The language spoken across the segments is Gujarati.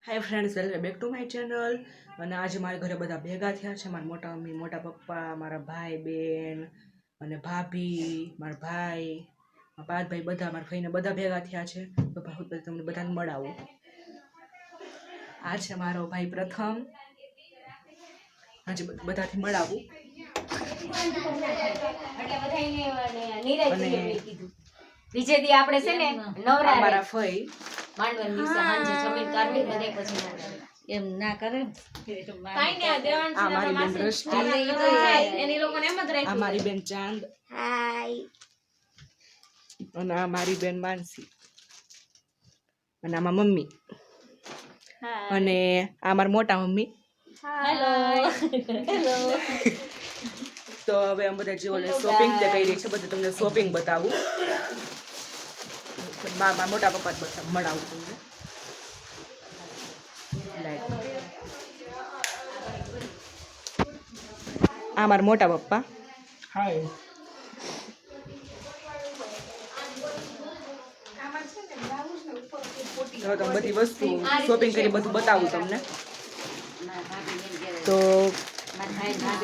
Hi friends, welcome back to my channel. અને આજે મારા ઘરે બધા ભેગા થયા છે. મારા મોટા મમ્મી, મોટા પપ્પા, મારા ભાઈ બેન અને ભાભી, મારા ભાઈ, મારા પાંચ ભાઈ, બધા મારા ભાઈને બધા ભેગા થયા છે. તો તમને બધાને મળાવું. આ છે મારો ભાઈ પ્રથમ. હજી બધાથી મળાવું. બીજે દી આપણે છે ને નવરા મારા ફઈ માંડવા દિવસે સાંજે જમીન કાઢવી બધે પછી એમ ના કરે કાઈ ને દેવાન આ મારી બેન દ્રષ્ટિ, એની લોકોને એમ જ રાખ્યું. આ મારી બેન ચાંદ, હાય, અને આ મારી બેન માનસી, અને આમાં મમ્મી, અને આ મારા મોટા મમ્મી. Hello hello. તો હવે અમે બધા જે શોપિંગ તે કરી છે બધું તમને શોપિંગ બતાવું. મારા મોટા પપ્પા જ બધા મળાવું તમને. આ મારા મોટા પપ્પા. હાય. તો તમે બધી વસ્તુ શોપિંગ કરી બધું બતાવું તમને. તો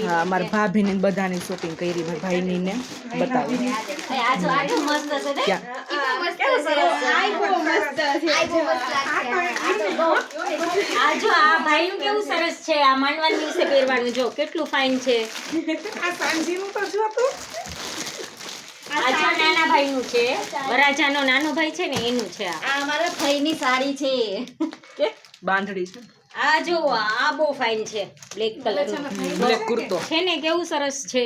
હા, મારા ભાભીને બધાની શોપિંગ કરી, મારા ભાઈની ને બતાવું. આજો આ ભાઈનું કેવું સરસ છે. આ માંડવા દિવસે પહેરવાનું જો કેટલું ફાઇન છે. આ સાંજીનું તો જો તું. આ જો નાના ભાઈનું છે. વરાજાનો નાનો ભાઈ છે ને એનું છે. આ અમારા ભાઈની સાડી છે. બાંધડી છે. આ જો આ બહુ ફાઇન છે. બ્લેક કલર બ્લેક કુર્તો છે ને, કેવું સરસ છે.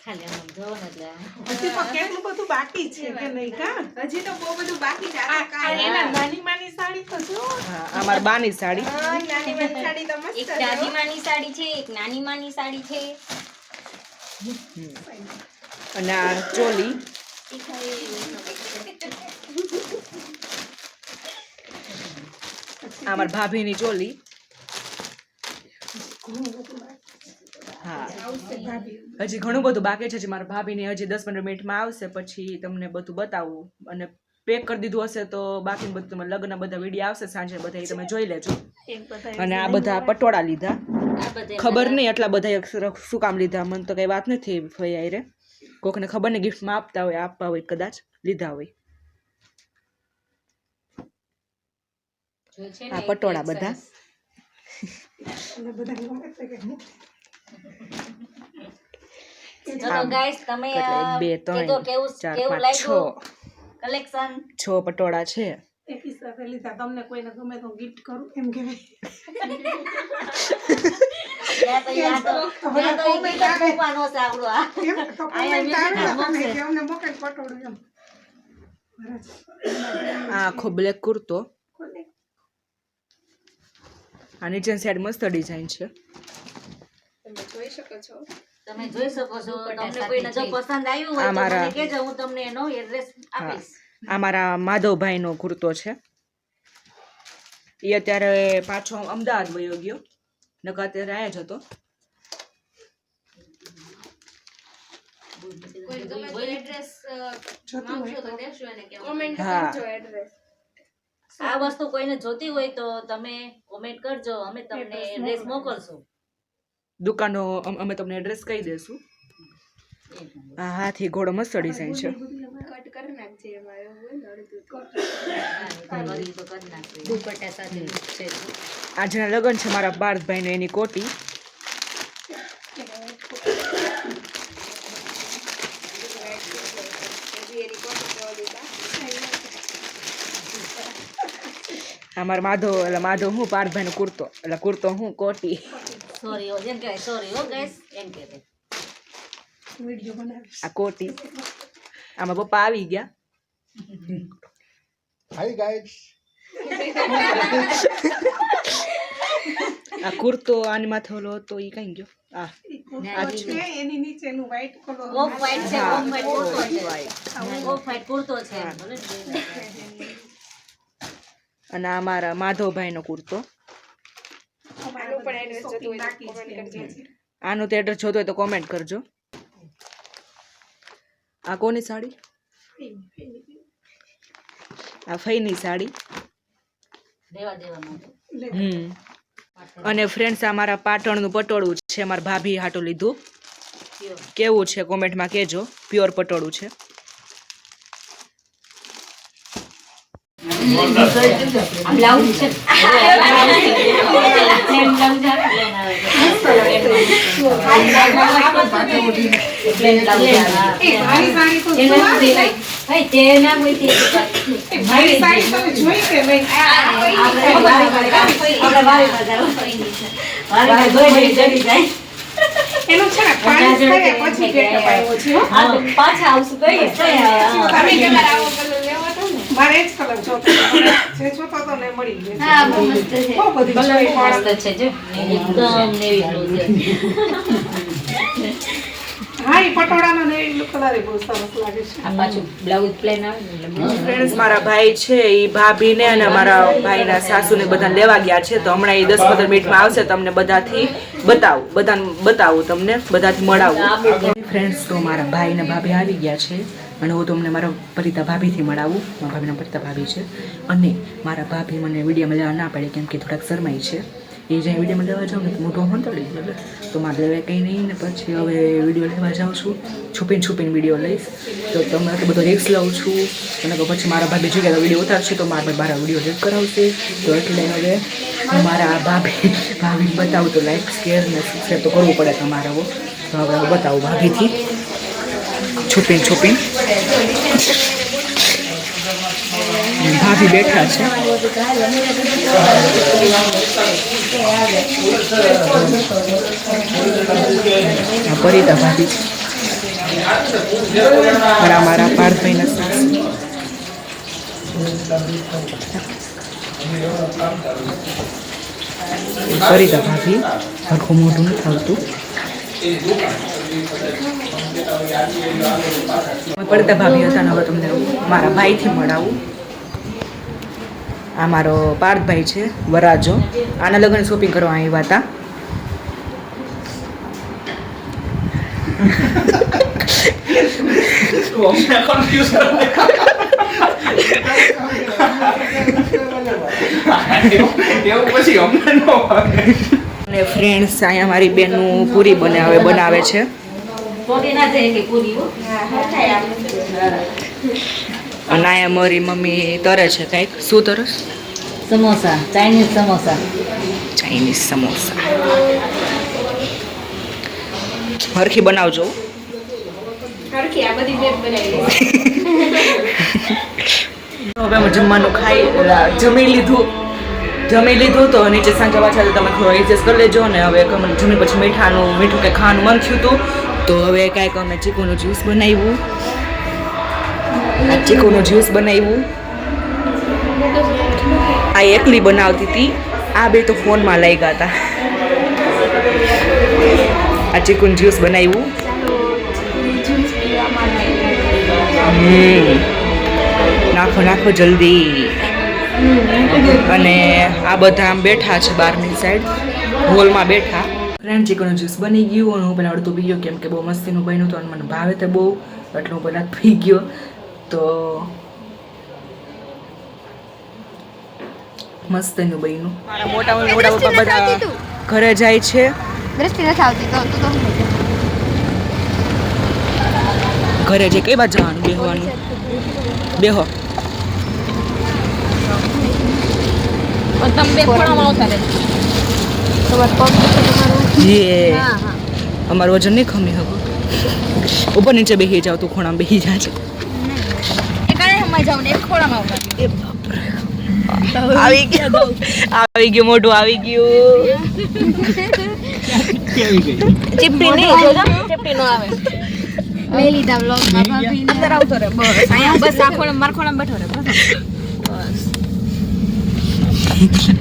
ખાલી આમ જોવો ને એટલે હજી તો કેટલું બધું બાકી છે કે નહીં કા? હજી તો બહુ બધું બાકી છે. આ એના નાની માની સાડી તો જો. હા, આ મારી બાની સાડી. નાની માની સાડી તો મસ્ત એક દાદી માની સાડી છે, એક નાની માની સાડી છે. અને આ ચોલી. આ મારી ભાભીની ચોલી. હા, હજી ઘણું બધું બાકી છે. મારા ભાભીની હજી 10-15 મિનિટમાં આવશે, પછી તમને બધું બતાવું. અને પેક કરી દીધું હશે તો બાકી બધું તમે લગ્ન બધા વિડીયો આવશે સાંજે, બધા એ તમે જોઈ લેજો. અને આ બધા પટોળા લીધા. ખબર નહીં એટલા બધા શું કામ લીધા, મને તો કઈ વાત નથી. ફઈ રે કોકને ખબર નહીં, ગિફ્ટમાં આપતા હોય, આપવા હોય, કદાચ લીધા હોય. આ પટોળા બધા. ચલો ગાઈસ, તમે 1 2 3 4 5 6 કલેક્શન 6 પટોળા છે. એકી સાથે લીધા. તમને કોઈને ગમે તો ગિફ્ટ કરું એમ કહેવાય. આ આખો બ્લેક કુર્તો. આ નીચેની સાઈડ મસ્ત ડિઝાઇન છે. તમે જોઈ શકો છો. તમને કોઈને જો પસંદ આવ્યું હોય તો મને કહેજો, હું તમને એનો એડ્રેસ આપીશ. આ મારા માધવભાઈનો કુર્તો છે. એ અત્યારે પાછો અમદાવાદ વયો ગયો, નકર અત્યારે આયા જ હતો. આ વસ્તુ કોઈને જોતી હોય તો તમે કોમેન્ટ કરજો, અમે તમને એડ્રેસ મોકલશું. દુકાનો અમે તમને એડ્રેસ કહી દેશું. આ હાથી ઘોડો મસ્ત ડિઝાઇન છે. આજના લગ્ન છે મારા પાર્થભાઈ ને એની કોટી. અમારા માધવ હું પાર્થભાઈ નો કુર્તો, એટલે કુર્તો હું કોટી. સોરી હો જેમ કે સોરી હો ગાઈસ એમ કે વિડિયો બનાવીશ. આ કોટી. આમાં પપ્પા આવી ગયા. Hi guys. આ કુર્તો આની માથે ઓલો હતો ઈ કઈ ગયો. આ એની નીચેનું વ્હાઈટ કલર ઓફ વ્હાઈટ છે. ઓફ વ્હાઈટ કુર્તો છે. અને આ મારા માધવભાઈ નો કુર્તો. આનું તો એડ્રેસ જોતો હોય તો કોમેન્ટ કરજો. આ કોની સાડી? આ ફઈની સાડી. દેવા દેવાનું અને ફ્રેન્ડ્સ આ મારા પાટણનું પટોળું છે, મારા ભાભી હાટું લીધું. કેવું છે કોમેન્ટમાં કહેજો. પ્યોર પટોળું છે. બ્લાઉઝ છે એનું છે ને પાણી થયા પછી કેટલા આવ્યો છે પાછા આવશું કહીએ તમે કલર આવો કલર લેવો હતો ને મારે જ કલર જોતો જે જોતો તો ને મળી ગયો હા બહુ મસ્ત છે બહુ બધી કલર જોઈ મસ્ત છે જો એકદમ નેવી બ્લુ છે હા એ પટોળાનો નેવી બ્લુ કલર એ બહુ સરસ લાગે છે આ પાછું બ્લાઉઝ પ્લેન આવે ને ફ્રેન્ડ્સ મારા ભાઈ છે એ ભાભીને અને મારા ભાઈના સાસુને બધા લેવા ગયા છે, તો હમણાં એ 10-15 મિનિટમાં આવશે. તમને બધાથી બતાવું તમને બધાથી મળાવું. ફ્રેન્ડ્સ તો મારા ભાઈ ને ભાભી આવી ગયા છે અને હું તમને મારા પરિતા ભાભીથી મળાવું. મારા ભાભીના પરિતા ભાભી છે અને મારા ભાભી મને વિડીયોમાં લેવા ના પડે કેમ કે થોડાક શરમાઈ છે. એ જ્યાં વિડીયોમાં લેવા જાઉં ને તો મોઢું હંતળી ગયું તો મારે લેવાય કંઈ નહીં ને પછી હવે વિડીયો લેવા જાઉં છું. છુપીને વિડીયો લઈશ તો તમે આટલો બધો રિસ્ક લઉં છું અને પછી મારા ભાભી જગ્યાએ તો વિડીયો ઉતારશે તો મારા વિડીયો રેડ કરાવશે. તો એટલે હવે હું મારા ભાભીને બતાવું તો લાઈક શેર ને સબસ્ક્રાઈબ તો કરવું પડે તમારે. તો હવે હું બતાવું ભાભીથી છુપીને ભાભી બેઠા છે. પરિતા ભાભી મારા પાર્થભાઈના સાસ પરિતા ભાભી આખું મોઢું નથી આવતું. પરિતા ભાભી હતા ને હવે તમને મારા ભાઈથી મળાવું. આ મારો પાર્થભાઈ છે વરાજો. આના લગ્ન શોપિંગ કરવા આવ્યા હતા. અને ફ્રેન્ડ્સ અહીંયા મારી બેનનું પૂરી બનાવે છે. અને અહીંયા મારી મમ્મી તરે છે કંઈક. શું તરસ? સમોસા, ચાઇનીઝ સમોસા. હરખી બનાવજો. હવે અમે જમવાનું જમી લીધું તો નીચે સાંજે પાછા તો તમે થોડો એડજસ્ટ કરી લેજો. ને હવે જમી પછી મીઠું કે ખાવાનું મન થયું હતું તો હવે કાંઈક અમે ચીકુનું જ્યુસ બનાવ્યું. આ એકલી બનાવતી હતી, આ બે તો ફોનમાં લઈ ગયા હતા. આ ચીકુનું જ્યુસ બનાવ્યું. નાખો જલ્દી. અને આ બધા આમ બેઠા છે બહારની સાઈડ હોલમાં બેઠા. ફ્રેન્ડ ચીકુનું જ્યુસ બની ગયું અને હું પહેલાં અડધું પી ગયો કેમ કે બહુ મસ્તીનું બન્યું હતું અને મને ભાવે તો બહુ એટલે હું પહેલાં પી ગયો. તો મસ્તનું બન્યું. મારા મોટા પપ્પા બધા ઘરે જાય છે. ઘરે જે કઈ બાજુ જવાનું બેહવાનું? બેહો. અમારું વજન નહીં ખમી હવે. ઉપર નીચે બેસી જાવ તું ખોણામાં બેસી જાજે. આવી ગયું મોઢું આવી ગયું. ચીપટી નહીં ચીપટી નો આવે. લઈ લીધા વ્લોગમાં ભાભી અંદર આવતો રે બસ. અહીંયા બસ આ ખોળે માર ખોળામાં બેઠો રે બસ.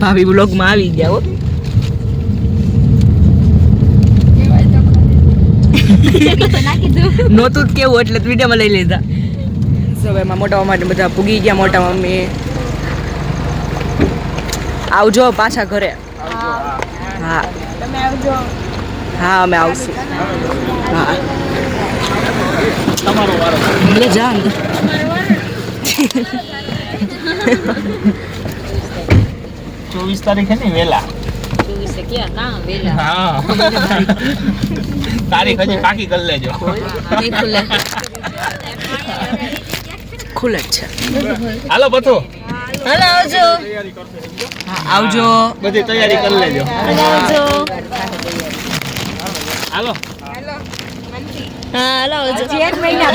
ભાભી વ્લોગમાં આવી ગયા હો. નહોતું જ કેવું એટલે વિડીયોમાં લઈ લીધા. હવે એમાં મોટા મમ્મી બધા પૂગી ગયા. મોટા મમ્મી આવજો પાછા ઘરે. હા તમે આવજો. હા અમે આવશું. હા તમારો વારો લે જા અંદર. 24 તારીખે ને વેલા. 24 ક્યાં કામ વેલા હા. તારીખ હજી પાકી કરી લેજો. નહીં ખુલે ખુલે જ છે. હાલો બધું હાલો આવજો હા આવજો. બધી તૈયારી કરી લેજો. હાલો આવજો હાલો. હા હાલો આવજો એક મહિના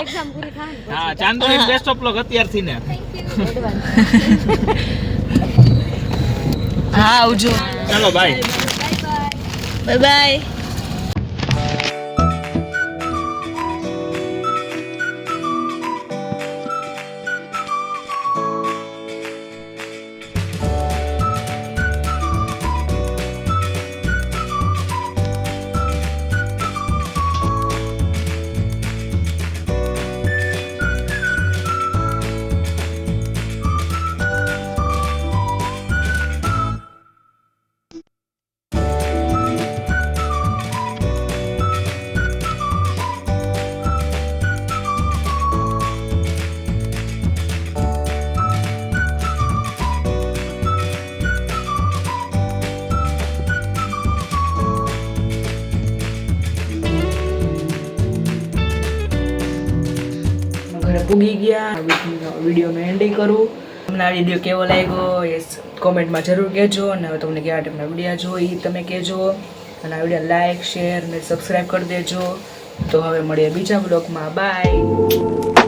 એક્ઝામ પૂરી થાય હા ચાંદોની બેસ્ટ ઓફ લક અત્યારથી ને. હા આવજો. ચાલો બાય. બાય બાય ઘરે પૂગી ગયા. વિડીયોનો એન્ડિંગ કરું. તમને આ વિડીયો કેવો લાગ્યો એ કોમેન્ટમાં જરૂર કહેજો. અને હવે તમને કેવા ટાઈપના વિડીયો જોઈ તમે કહેજો. અને આ વિડીયો લાઈક શેર અને સબસ્ક્રાઈબ કરી દેજો. તો હવે મળીએ બીજા બ્લોગમાં. બાય.